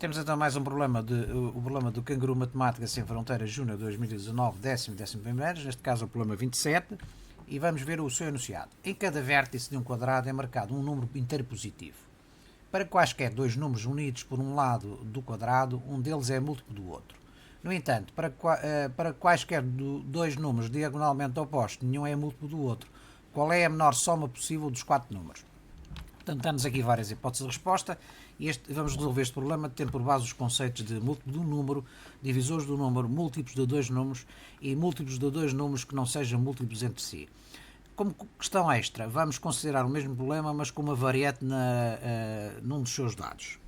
Temos então mais um problema, o problema do Canguru Matemática Sem Fronteiras Júnior 2019, 10º e 11º, neste caso o problema 27, e vamos ver o seu enunciado. Em cada vértice de um quadrado é marcado um número inteiro positivo. Para quaisquer dois números unidos por um lado do quadrado, um deles é múltiplo do outro. No entanto, para quaisquer dois números diagonalmente opostos, nenhum é múltiplo do outro. Qual é a menor soma possível dos quatro números? Portanto, damos aqui várias hipóteses de resposta e vamos resolver este problema tendo por base os conceitos de múltiplo do número, divisores do número, múltiplos de dois números e múltiplos de dois números que não sejam múltiplos entre si. Como questão extra, vamos considerar o mesmo problema, mas com uma variante num dos seus dados.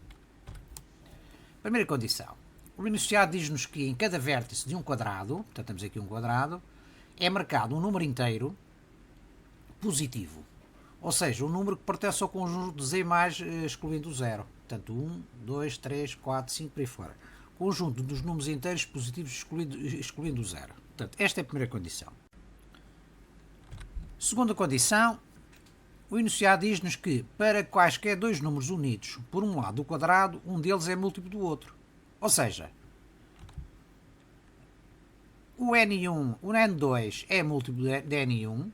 Primeira condição. O enunciado diz-nos que em cada vértice de um quadrado, portanto temos aqui um quadrado, é marcado um número inteiro positivo. Ou seja, um número que pertence ao conjunto de z mais excluindo o zero. Portanto, 1, 2, 3, 4, 5, por aí fora. Conjunto dos números inteiros positivos excluindo o zero. Portanto, esta é a primeira condição. Segunda condição, o enunciado diz-nos que para quaisquer dois números unidos por um lado do quadrado, um deles é múltiplo do outro. Ou seja, o N1, o N2 é múltiplo de N1,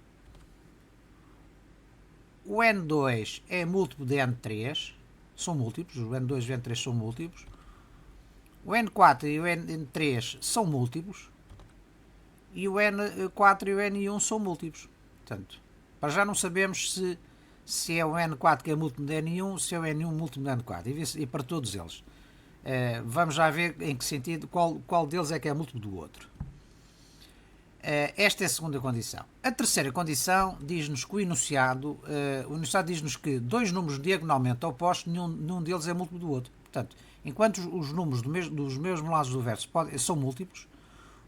o N2 é múltiplo de N3, são múltiplos, o N2 e o N3 são múltiplos, o N4 e o N3 são múltiplos, e o N4 e o N1 são múltiplos. Portanto, para já não sabemos se é o N4 que é múltiplo de N1, se é o N1 múltiplo de N4, e para todos eles. Vamos já ver em que sentido, qual deles é que é múltiplo do outro. Esta é a segunda condição. A terceira condição diz-nos que o enunciado diz-nos que dois números diagonalmente opostos, nenhum deles é múltiplo do outro. Portanto, enquanto os números dos mesmos lados do verso são múltiplos,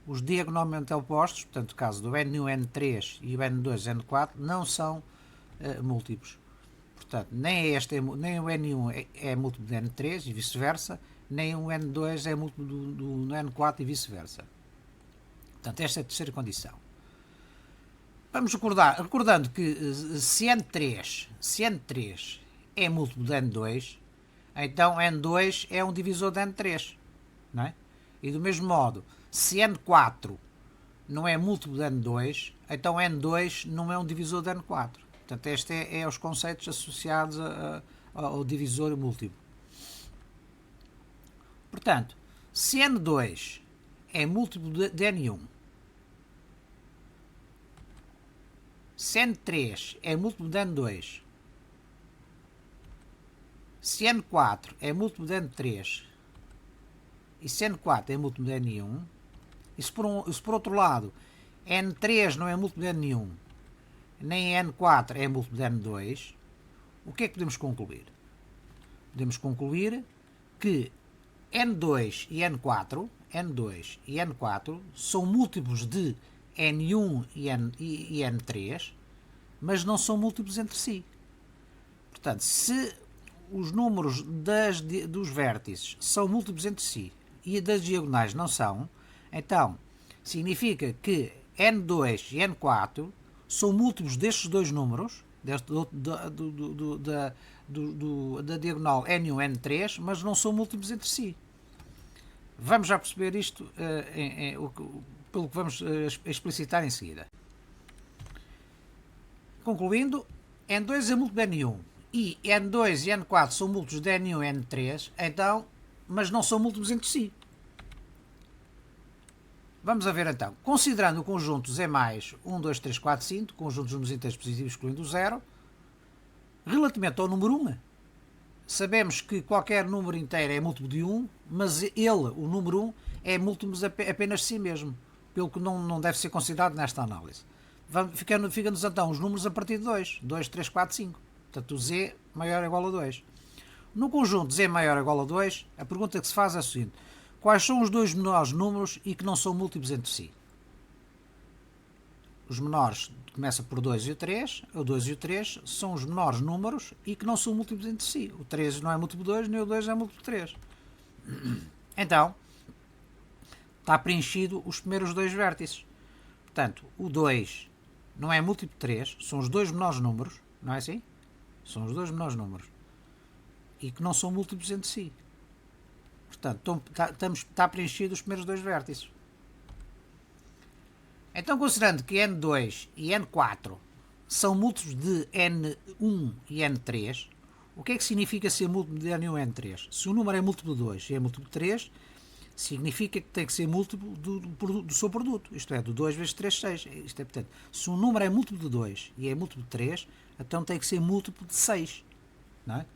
os diagonalmente opostos, portanto, o caso do N1, N3 e o N2, N4, não são múltiplos. Portanto, nem o N1 é múltiplo de N3 e vice-versa, nem o N2 é múltiplo do N4 e vice-versa. Portanto, esta é a terceira condição. Vamos recordando que se N3 é múltiplo de N2, então N2 é um divisor de N3. Não é? E do mesmo modo, se N4 não é múltiplo de N2, então N2 não é um divisor de N4. Portanto, estes é os conceitos associados ao divisor múltiplo. Portanto, se N2 é múltiplo de N1, se N3 é múltiplo de N2, se N4 é múltiplo de N3 e se N4 é múltiplo de N1, e se por outro lado N3 não é múltiplo de N1, nem N4 é múltiplo de N2, o que é que podemos concluir? Podemos concluir que N2 e N4 são múltiplos de N1 e N3, mas não são múltiplos entre si. Portanto, se os números dos vértices são múltiplos entre si e das diagonais não são, então significa que N2 e N4 são múltiplos destes dois números, da diagonal N1 e N3, mas não são múltiplos entre si. Vamos já perceber isto pelo que vamos explicitar em seguida. Concluindo, N2 é múltiplo de N1 e N2 e N4 são múltiplos de N1 e N3, então, mas não são múltiplos entre si. Vamos a ver então. Considerando o conjunto Z mais 1, 2, 3, 4, 5, conjunto de números inteiros positivos excluindo o zero, relativamente ao número 1, sabemos que qualquer número inteiro é múltiplo de 1, mas o número 1, é múltiplo apenas de si mesmo, pelo que não deve ser considerado nesta análise. Fica-nos então os números a partir de 2, 2, 3, 4, 5. Portanto, o Z maior ou igual a 2. No conjunto Z maior ou igual a 2, a pergunta que se faz é a seguinte: quais são os dois menores números e que não são múltiplos entre si? Os menores começam por 2 e o 3. O 2 e o 3 são os menores números e que não são múltiplos entre si. O 3 não é múltiplo de 2, nem o 2 é múltiplo de 3. Então, está preenchido os primeiros dois vértices. Portanto, o 2 não é múltiplo de 3, são os dois menores números, não é assim? São os dois menores números. E que não são múltiplos entre si. Portanto, está preenchido os primeiros dois vértices. Então, considerando que N2 e N4 são múltiplos de N1 e N3, o que é que significa ser múltiplo de N1 e N3? Se o número é múltiplo de 2 e é múltiplo de 3, significa que tem que ser múltiplo do seu produto. Isto é, do 2 vezes 3, 6. Isto é, portanto, se o número é múltiplo de 2 e é múltiplo de 3, então tem que ser múltiplo de 6. Não é?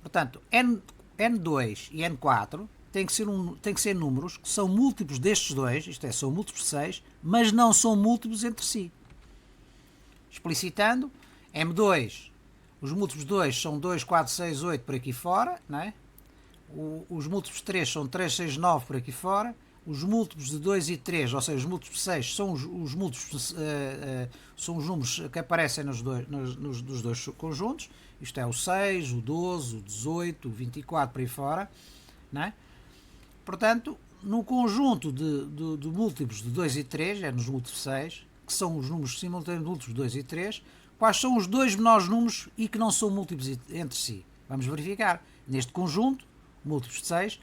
Portanto, N2 e N4 tem que ser números que são múltiplos destes dois, isto é, são múltiplos de 6, mas não são múltiplos entre si. Explicitando, M2, os múltiplos de 2 são 2, 4, 6, 8 por aqui fora, não é? Os múltiplos de 3 são 3, 6, 9 por aqui fora. Os múltiplos de 2 e 3, ou seja, os múltiplos de 6, são os múltiplos, são os números que aparecem nos dois conjuntos. Isto é, o 6, o 12, o 18, o 24 por aí fora. Não é? Portanto, no conjunto de múltiplos de 2 e 3, é nos múltiplos 6, que são os números simultâneos múltiplos de 2 e 3, quais são os dois menores números e que não são múltiplos entre si? Vamos verificar. Neste conjunto, múltiplos de 6,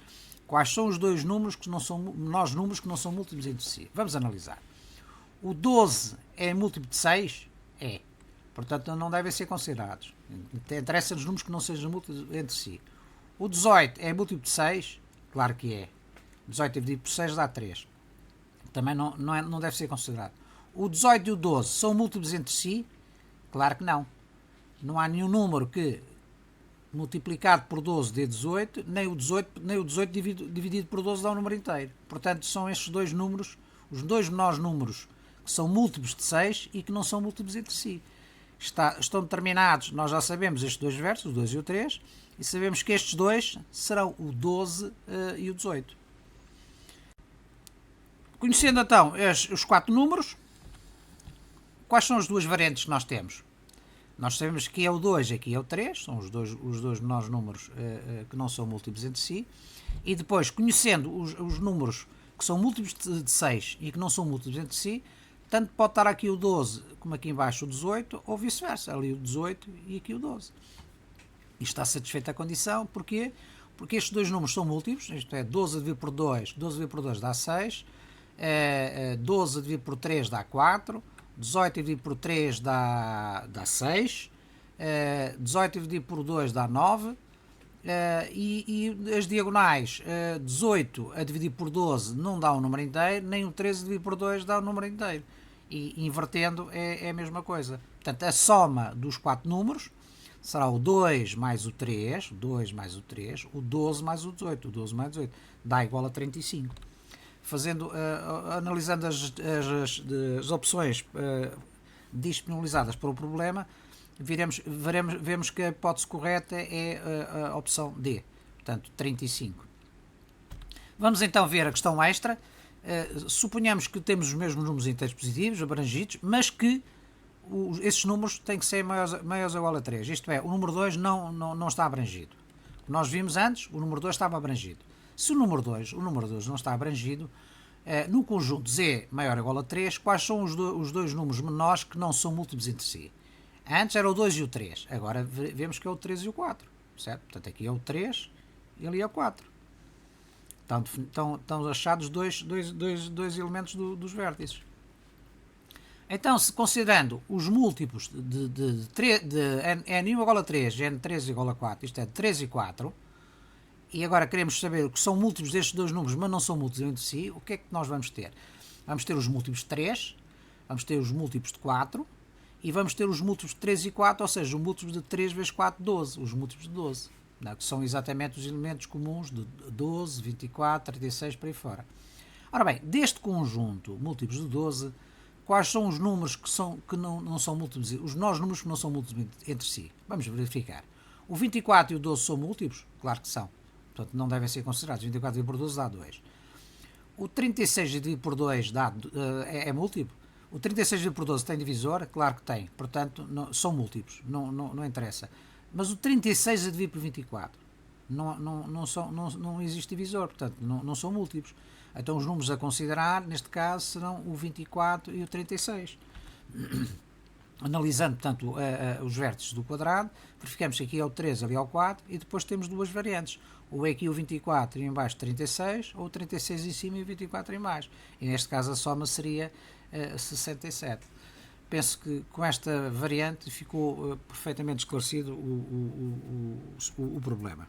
quais são os dois números que não são menores números que não são múltiplos entre si? Vamos analisar. O 12 é múltiplo de 6? É. Portanto, não devem ser considerados. Interessa-nos números que não sejam múltiplos entre si. O 18 é múltiplo de 6? Claro que é. 18 dividido por 6 dá 3. Também não deve ser considerado. O 18 e o 12 são múltiplos entre si? Claro que não. Não há nenhum número que multiplicado por 12 dê 18, nem o 18 dividido por 12 dá um número inteiro. Portanto, são estes dois números, os dois menores números que são múltiplos de 6 e que não são múltiplos entre si. Estão determinados, nós já sabemos estes dois versos, o 2 e o 3, e sabemos que estes dois serão o 12 e o 18. Conhecendo então os quatro números, quais são as duas variantes que nós temos? Nós sabemos que é o 2 e aqui é o 3, são os dois menores números que não são múltiplos entre si, e depois, conhecendo os números que são múltiplos de 6 e que não são múltiplos entre si, tanto pode estar aqui o 12 como aqui embaixo o 18, ou vice-versa, ali o 18 e aqui o 12. E está satisfeita a condição, porquê? Porque estes dois números são múltiplos, isto é, 12 dividido por 2, 12 dividido por 2 dá 6, 12 dividido por 3 dá 4, 18 dividido por 3 dá 6, 18 dividido por 2 dá 9, e as diagonais, 18 a dividir por 12 não dá um número inteiro, nem o 13 a dividir por 2 dá um número inteiro. E invertendo é a mesma coisa. Portanto, a soma dos quatro números será o 2 mais o 3, o 2 mais o 3, o 12 mais o 18, o 12 mais o 18, dá igual a 35. Analisando as opções disponibilizadas para o problema, vemos que a hipótese correta é a opção D, portanto 35. Vamos então ver a questão extra. Suponhamos que temos os mesmos números inteiros positivos, abrangidos, mas que esses números têm que ser maiores ou igual a 3. Isto é, o número 2 não está abrangido. Nós vimos antes, o número 2 estava abrangido. Se o número 2 não está abrangido, no conjunto Z maior ou igual a 3, quais são os dois números menores que não são múltiplos entre si? Antes era o 2 e o 3, agora vemos que é o 3 e o 4, certo? Portanto, aqui é o 3 e ali é o 4. Estão achados dois elementos dos vértices. Então, se considerando os múltiplos de N1 igual a 3 e N3 igual a 4, isto é, 3 e 4, e agora queremos saber o que são múltiplos destes dois números, mas não são múltiplos entre si, o que é que nós vamos ter? Vamos ter os múltiplos de 3, vamos ter os múltiplos de 4, e vamos ter os múltiplos de 3 e 4, ou seja, os múltiplos de 3 vezes 4, 12, os múltiplos de 12, não, que são exatamente os elementos comuns de 12, 24, 36, por aí fora. Ora bem, deste conjunto, múltiplos de 12, quais são os números que não são múltiplos, os menores números que não são múltiplos entre si? Vamos verificar. O 24 e o 12 são múltiplos? Claro que são. Portanto, não devem ser considerados. 24 dividido por 12 dá 2. O 36 dividido por 2 é múltiplo? O 36 dividido por 12 tem divisor? Claro que tem. Portanto, são múltiplos. Não interessa. Mas o 36 dividido por 24 não existe divisor. Portanto, não são múltiplos. Então, os números a considerar, neste caso, serão o 24 e o 36. Analisando, portanto, os vértices do quadrado, verificamos que aqui é o 3, ali é o 4, e depois temos duas variantes. Ou é aqui o 24 e em baixo 36, ou o 36 em cima e o 24 em baixo. E neste caso a soma seria 67. Penso que com esta variante ficou perfeitamente esclarecido o problema.